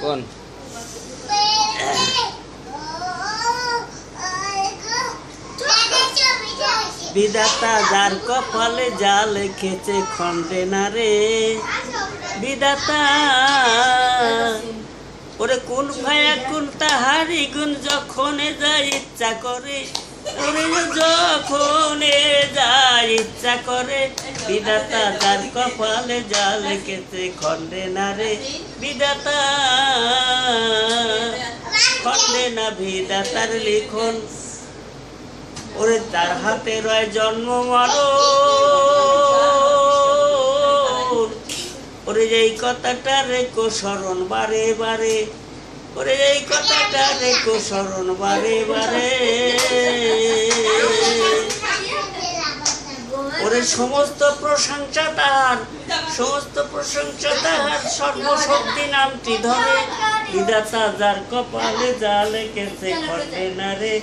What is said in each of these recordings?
কোন বিধাতা যার কপালে যা লিখেছে খণ্ডে না রে বিধাতা ওরে কোন ভাইয়া কোন তাহারি গুণ যখন যা ইচ্ছা করে ওরে যখন যা ইচ্ছা করে বিধাতা যার কপালে যা লিখেছে খণ্ডে না রে বিধাতা খণ্ডে না বিধাতার লিখন ওরে তার হাতে রয় জন্ম মরণ ওরে এই কথাটা রেখো স্মরণ বারে বারে ওরে এই কথাটা রেখো স্মরণ বারে বারে ওরে সমস্ত প্রশংসা তাহার সর্বশক্তি নামটি ধরে বিধাতা যার কপালে যা লিখেছে খণ্ডে না রে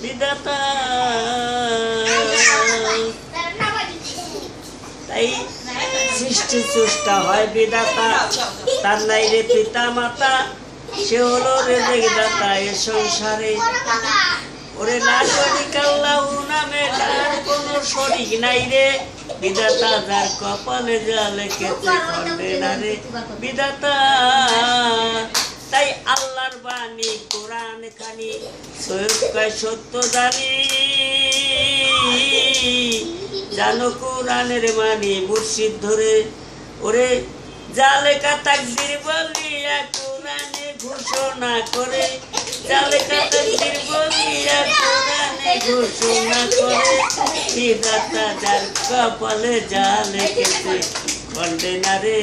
বিধাতা তাই সৃষ্টি চেষ্টা হয় বিধাতা তার নাই রে পিতা মাতা সে হলো রে বিধাতা এ সংসারে ওরে লা শরীকা লাহু নামে তার কোনো শরীক নাই রে বিধাতা যার কপালে যা লিখেছে খণ্ডে না রে বিধাতা তাই আল্লাহর বাণী কোরআন খানি সৈয়দ সত্য জানি জানো কোরআনের মানি মুর্শিদ ধরে ওরে যা লেখা তাকদীর বলিয়া কোরআনে ঘোষণা করে যা লেখা তাকদীর বলিয়া কোরআনে ঘোষণা করে বিধাতা যার কপালে যা লিখেছে খণ্ডে না রে